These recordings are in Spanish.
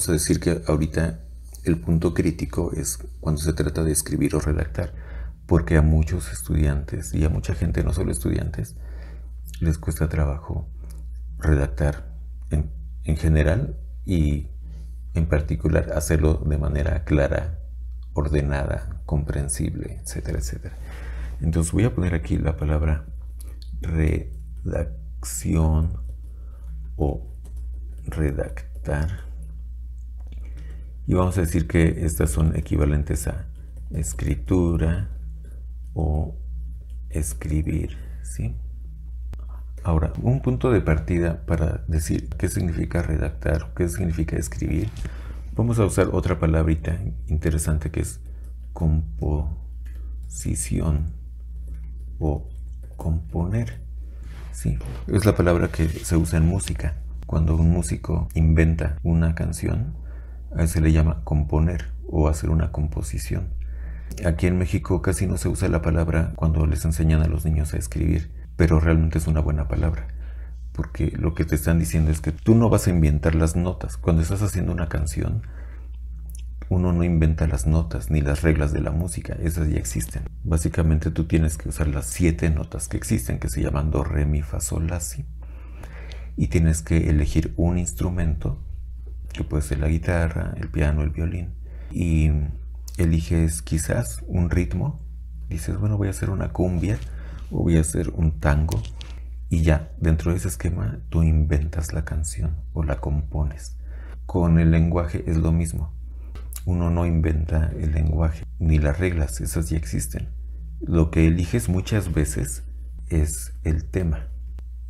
vamos a decir que ahorita el punto crítico es cuando se trata de escribir o redactar, porque a muchos estudiantes y a mucha gente, no solo estudiantes, les cuesta trabajo redactar en general y en particular hacerlo de manera clara, ordenada, comprensible, etcétera, etcétera. Entonces voy a poner aquí la palabra redacción o redactar y vamos a decir que estas son equivalentes a escritura o escribir, ¿sí? Ahora, un punto de partida para decir qué significa redactar, qué significa escribir, vamos a usar otra palabrita interesante que es composición o componer. Sí, es la palabra que se usa en música. Cuando un músico inventa una canción, a eso se le llama componer o hacer una composición. Aquí en México casi no se usa la palabra cuando les enseñan a los niños a escribir, pero realmente es una buena palabra, porque lo que te están diciendo es que tú no vas a inventar las notas. Cuando estás haciendo una canción, uno no inventa las notas ni las reglas de la música, esas ya existen. Básicamente tú tienes que usar las 7 notas que existen, que se llaman do, re, mi, fa, sol, la, si. Y tienes que elegir un instrumento, que puede ser la guitarra, el piano, el violín, y eliges quizás un ritmo. Dices, bueno, voy a hacer una cumbia o voy a hacer un tango, y ya dentro de ese esquema tú inventas la canción o la compones. Con el lenguaje es lo mismo. Uno no inventa el lenguaje ni las reglas, esas ya existen. Lo que eliges muchas veces es el tema.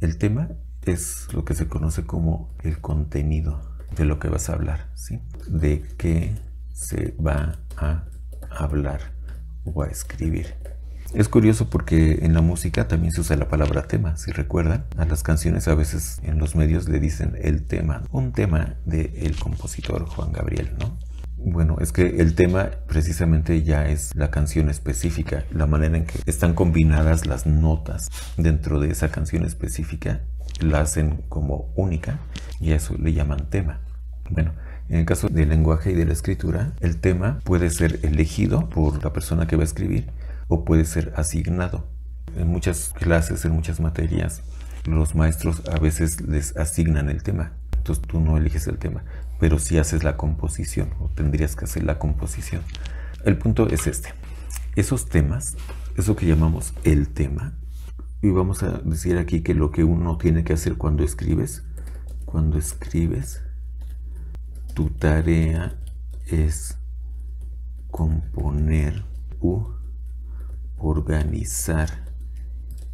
El tema es lo que se conoce como el contenido de lo que vas a hablar, ¿sí? De qué se va a hablar o a escribir. Es curioso porque en la música también se usa la palabra tema. Si recuerdan, a las canciones a veces en los medios le dicen el tema, un tema del compositor Juan Gabriel, ¿no? Bueno, es que el tema precisamente ya es la canción específica, la manera en que están combinadas las notas dentro de esa canción específica, la hacen como única y a eso le llaman tema. Bueno, en el caso del lenguaje y de la escritura, el tema puede ser elegido por la persona que va a escribir o puede ser asignado. En muchas clases, en muchas materias, los maestros a veces les asignan el tema. Entonces tú no eliges el tema, pero sí haces la composición o tendrías que hacer la composición. El punto es este. Esos temas, eso que llamamos el tema, y vamos a decir aquí que lo que uno tiene que hacer cuando escribes, tu tarea es componer u organizar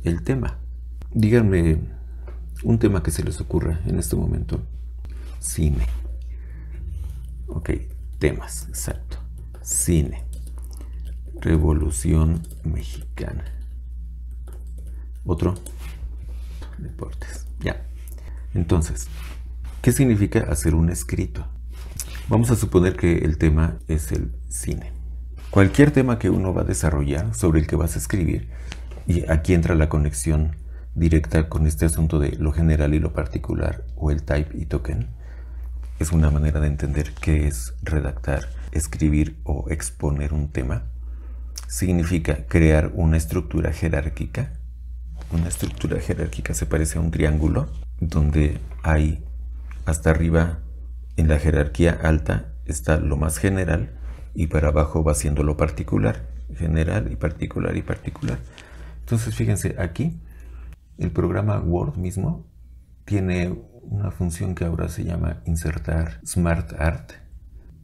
el tema. Díganme un tema que se les ocurra en este momento. Cine. Ok, temas, exacto. Cine. Revolución Mexicana. Otro. Deportes. Ya. Entonces, ¿qué significa hacer un escrito? Vamos a suponer que el tema es el cine. Cualquier tema que uno va a desarrollar, sobre el que vas a escribir, y aquí entra la conexión directa con este asunto de lo general y lo particular, o el type y token, es una manera de entender qué es redactar, escribir o exponer un tema. Significa crear una estructura jerárquica. Una estructura jerárquica se parece a un triángulo, donde hay hasta arriba, en la jerarquía alta, está lo más general, y para abajo va siendo lo particular, general y particular y particular. Entonces fíjense, aquí el programa Word mismo tiene una función que ahora se llama insertar Smart Art,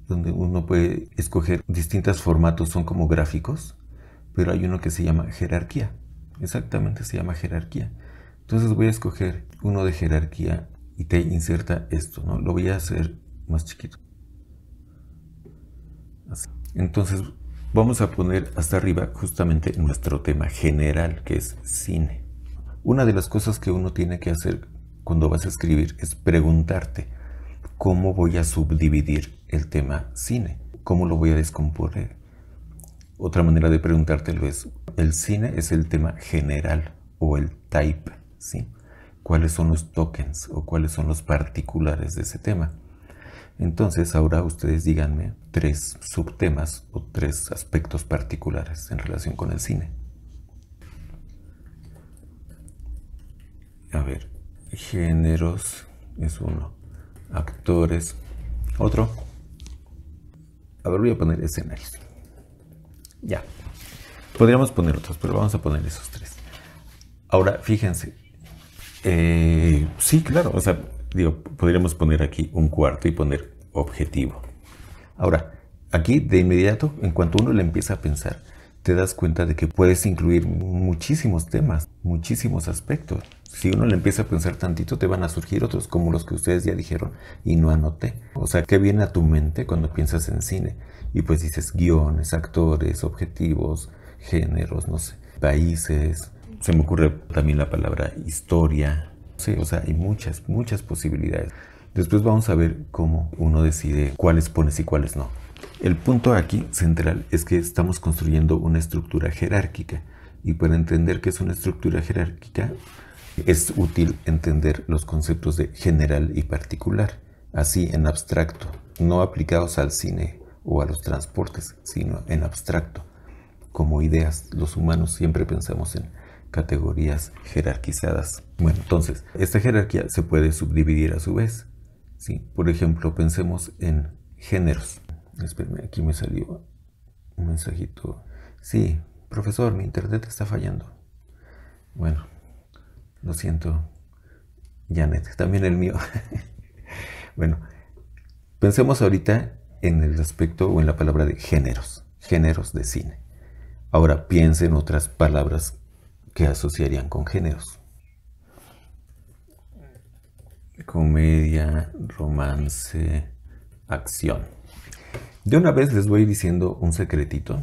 donde uno puede escoger distintos formatos, son como gráficos, pero hay uno que se llama jerarquía, exactamente se llama jerarquía. Entonces voy a escoger uno de jerarquía y te inserta esto, ¿no? Lo voy a hacer más chiquito. Así. Entonces vamos a poner hasta arriba justamente nuestro tema general, que es cine. Una de las cosas que uno tiene que hacer cuando vas a escribir es preguntarte cómo voy a subdividir el tema cine, cómo lo voy a descomponer. Otra manera de preguntártelo es, el cine es el tema general o el type, ¿sí? ¿Cuáles son los tokens o cuáles son los particulares de ese tema? Entonces ahora ustedes díganme 3 subtemas o 3 aspectos particulares en relación con el cine. A ver, géneros es uno, actores, otro. A ver, voy a poner escenarios. Ya. Podríamos poner otros, pero vamos a poner esos 3. Ahora, fíjense. Sí, claro, o sea, digo, podríamos poner aquí un cuarto y poner objetivo. Ahora, aquí de inmediato, en cuanto uno le empieza a pensar, te das cuenta de que puedes incluir muchísimos temas, muchísimos aspectos. Si uno le empieza a pensar tantito, te van a surgir otros como los que ustedes ya dijeron y no anoté. O sea, ¿qué viene a tu mente cuando piensas en cine? Y pues dices guiones, actores, objetivos, géneros, no sé, países. Se me ocurre también la palabra historia. Sí, o sea, hay muchas, muchas posibilidades. Después vamos a ver cómo uno decide cuáles pones y cuáles no. El punto aquí central es que estamos construyendo una estructura jerárquica y para entender qué es una estructura jerárquica es útil entender los conceptos de general y particular, así en abstracto, no aplicados al cine o a los transportes, sino en abstracto, como ideas. Los humanos siempre pensamos en categorías jerarquizadas. Bueno, entonces, esta jerarquía se puede subdividir a su vez. ¿Sí? Por ejemplo, pensemos en géneros. Espérame, aquí me salió un mensajito. Sí, profesor, mi internet está fallando. Bueno, lo siento, Janet, también el mío. Bueno, pensemos ahorita en el aspecto o en la palabra de géneros, géneros de cine. Ahora piensen otras palabras que asociarían con géneros. Comedia, romance, acción. De una vez les voy diciendo un secretito.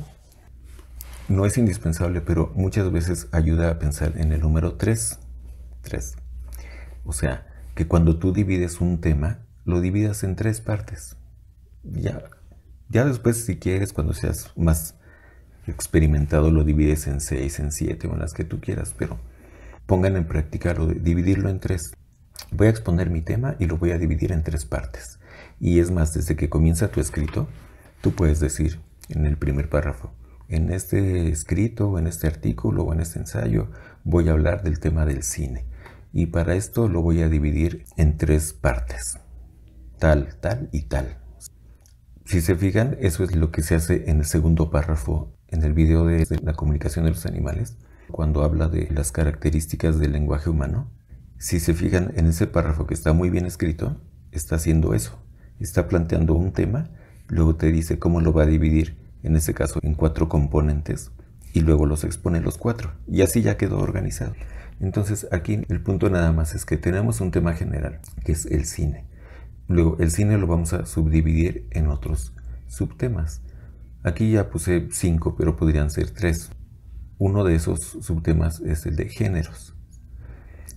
No es indispensable, pero muchas veces ayuda a pensar en el número 3. 3. O sea, que cuando tú divides un tema, lo dividas en 3 partes. Ya después, si quieres, cuando seas más experimentado, lo divides en 6, en 7 o en las que tú quieras, pero pongan en práctica lo de dividirlo en 3. Voy a exponer mi tema y lo voy a dividir en 3 partes. Y es más, desde que comienza tu escrito, tú puedes decir en el primer párrafo, en este escrito, o en este artículo, o en este ensayo, voy a hablar del tema del cine. Y para esto lo voy a dividir en 3 partes. Tal, tal y tal. Si se fijan, eso es lo que se hace en el segundo párrafo en el video de la comunicación de los animales, cuando habla de las características del lenguaje humano. Si se fijan en ese párrafo que está muy bien escrito, está haciendo eso. Está planteando un tema, luego te dice cómo lo va a dividir, en ese caso en 4 componentes, y luego los expone los 4. Y así ya quedó organizado. Entonces aquí el punto nada más es que tenemos un tema general, que es el cine. Luego el cine lo vamos a subdividir en otros subtemas. Aquí ya puse 5, pero podrían ser 3. Uno de esos subtemas es el de géneros.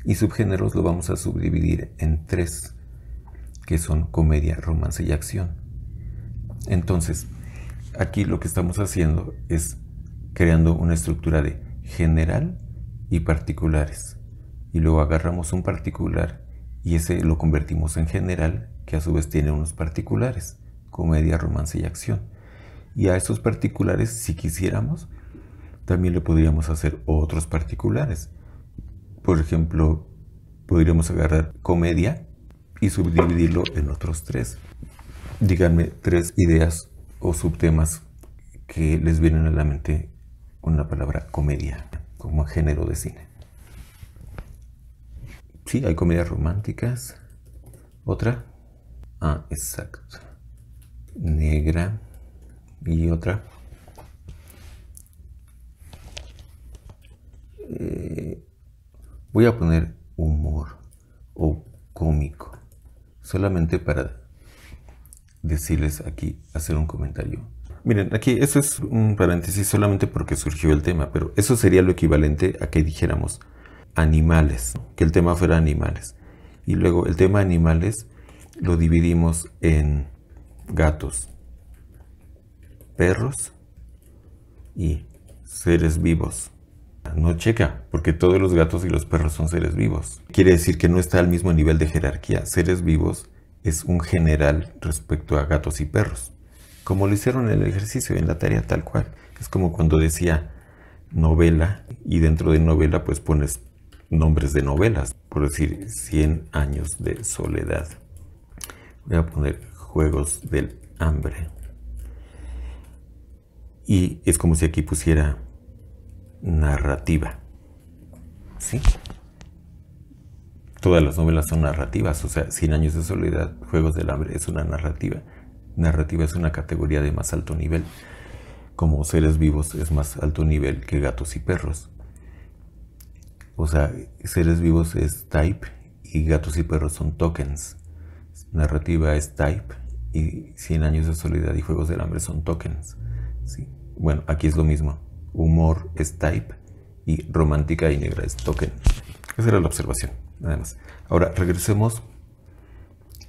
Y subgéneros lo vamos a subdividir en 3, que son comedia, romance y acción. Entonces, aquí lo que estamos haciendo es creando una estructura de general y particulares. Y luego agarramos un particular y ese lo convertimos en general, que a su vez tiene unos particulares, comedia, romance y acción. Y a esos particulares, si quisiéramos, también le podríamos hacer otros particulares. Por ejemplo, podríamos agarrar comedia y subdividirlo en otros 3. Díganme 3 ideas o subtemas que les vienen a la mente con la palabra comedia como género de cine. Sí, hay comedias románticas. ¿Otra? Ah, exacto. Negra. ¿Y otra? Voy a poner humor o cómico, solamente para decirles aquí, hacer un comentario. Miren, aquí eso es un paréntesis solamente porque surgió el tema, pero eso sería lo equivalente a que dijéramos animales, ¿no? Que el tema fuera animales. Y luego el tema animales lo dividimos en gatos, perros y seres vivos. No checa, porque todos los gatos y los perros son seres vivos. Quiere decir que no está al mismo nivel de jerarquía seres vivos es un general respecto a gatos y perros, como lo hicieron en el ejercicio, en la tarea tal cual. Es como cuando decía novela y dentro de novela pues pones nombres de novelas, por decir 100 años de soledad. Voy a poner Juegos del Hambre. Y es como si aquí pusiera narrativa. ¿Sí? Todas las novelas son narrativas, o sea, 100 años de soledad, Juegos del Hambre es una narrativa. Narrativa es una categoría de más alto nivel. Como seres vivos es más alto nivel que gatos y perros. O sea, seres vivos es type y gatos y perros son tokens. Narrativa es type y 100 años de soledad y Juegos del Hambre son tokens. ¿Sí? Bueno, aquí es lo mismo. Humor es type y romántica y negra es token. Esa era la observación, nada más. Ahora, regresemos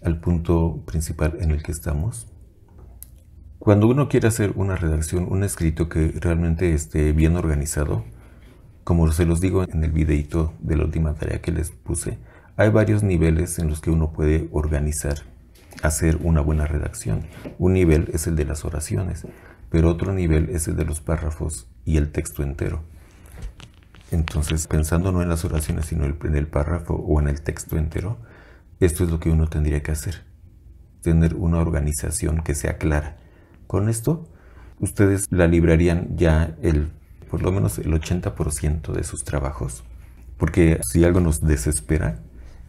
al punto principal en el que estamos. Cuando uno quiere hacer una redacción, un escrito que realmente esté bien organizado, como se los digo en el videito de la última tarea que les puse, hay varios niveles en los que uno puede organizar, hacer una buena redacción. Un nivel es el de las oraciones, pero otro nivel es el de los párrafos y el texto entero. Entonces, pensando no en las oraciones, sino en el párrafo o en el texto entero, esto es lo que uno tendría que hacer. Tener una organización que sea clara. Con esto, ustedes la librarían ya por lo menos el 80% de sus trabajos. Porque si algo nos desespera,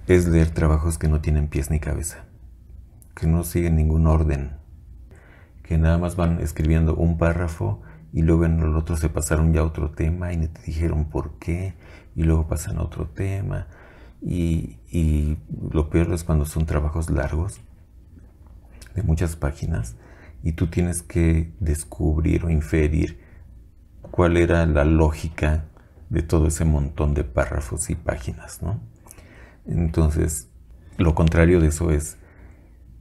es leer trabajos que no tienen pies ni cabeza. Que no siguen ningún orden. Que nada más van escribiendo un párrafo y luego en el otro se pasaron ya a otro tema y ni te dijeron por qué. Y luego pasan a otro tema. Y lo peor es cuando son trabajos largos, de muchas páginas, y tú tienes que descubrir o inferir cuál era la lógica de todo ese montón de párrafos y páginas, ¿no? Entonces, lo contrario de eso es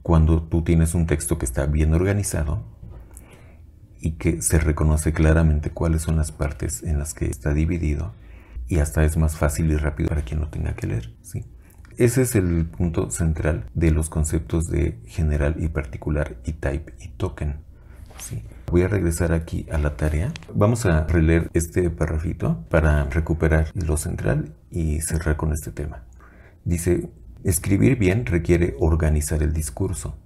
cuando tú tienes un texto que está bien organizado y que se reconoce claramente cuáles son las partes en las que está dividido, y hasta es más fácil y rápido para quien lo tenga que leer, ¿sí? Ese es el punto central de los conceptos de general y particular y type y token, ¿sí? Voy a regresar aquí a la tarea. Vamos a releer este párrafito para recuperar lo central y cerrar con este tema. Dice, escribir bien requiere organizar el discurso.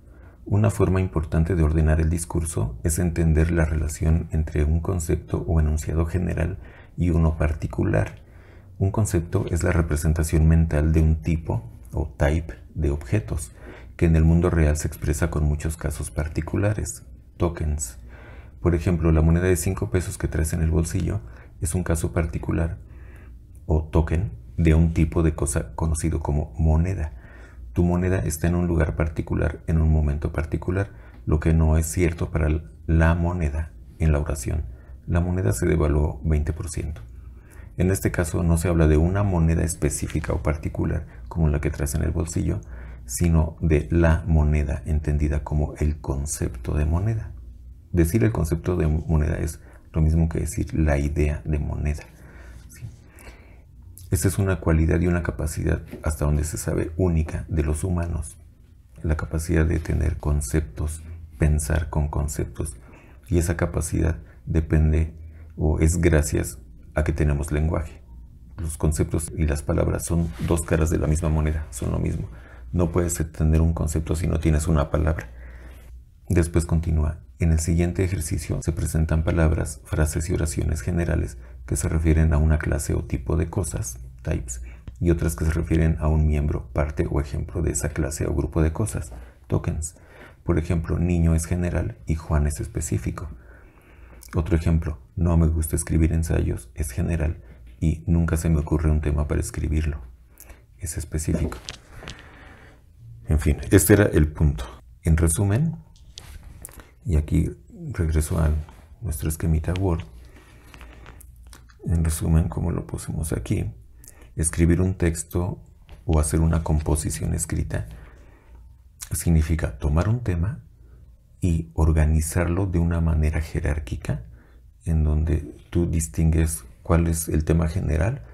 Una forma importante de ordenar el discurso es entender la relación entre un concepto o enunciado general y uno particular. Un concepto es la representación mental de un tipo o type de objetos, que en el mundo real se expresa con muchos casos particulares, tokens. Por ejemplo, la moneda de 5 pesos que traes en el bolsillo es un caso particular o token de un tipo de cosa conocido como moneda. Tu moneda está en un lugar particular en un momento particular, lo que no es cierto para la moneda en la oración. La moneda se devaluó 20%. En este caso no se habla de una moneda específica o particular como la que traes en el bolsillo, sino de la moneda entendida como el concepto de moneda. Decir el concepto de moneda es lo mismo que decir la idea de moneda, ¿sí? Esta es una cualidad y una capacidad, hasta donde se sabe, única de los humanos. La capacidad de tener conceptos, pensar con conceptos. Y esa capacidad depende o es gracias a que tenemos lenguaje. Los conceptos y las palabras son dos caras de la misma moneda, son lo mismo. No puedes tener un concepto si no tienes una palabra. Después continúa. En el siguiente ejercicio se presentan palabras, frases y oraciones generales que se refieren a una clase o tipo de cosas, types, y otras que se refieren a un miembro, parte o ejemplo de esa clase o grupo de cosas, tokens. Por ejemplo, niño es general y Juan es específico. Otro ejemplo, no me gusta escribir ensayos, es general y nunca se me ocurre un tema para escribirlo, es específico. En fin, este era el punto. En resumen, y aquí regreso a nuestro esquemita Word. En resumen, como lo pusimos aquí, escribir un texto o hacer una composición escrita significa tomar un tema y organizarlo de una manera jerárquica, en donde tú distingues cuál es el tema general,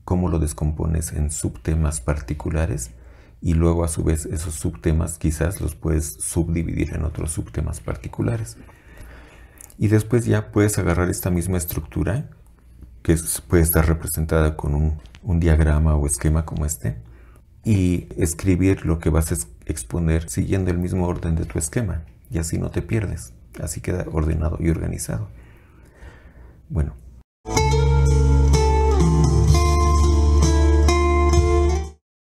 cómo lo descompones en subtemas particulares y luego a su vez esos subtemas quizás los puedes subdividir en otros subtemas particulares. Y después ya puedes agarrar esta misma estructura, que puede estar representada con un diagrama o esquema como este, y escribir lo que vas a exponer siguiendo el mismo orden de tu esquema, y así no te pierdes, así queda ordenado y organizado. Bueno,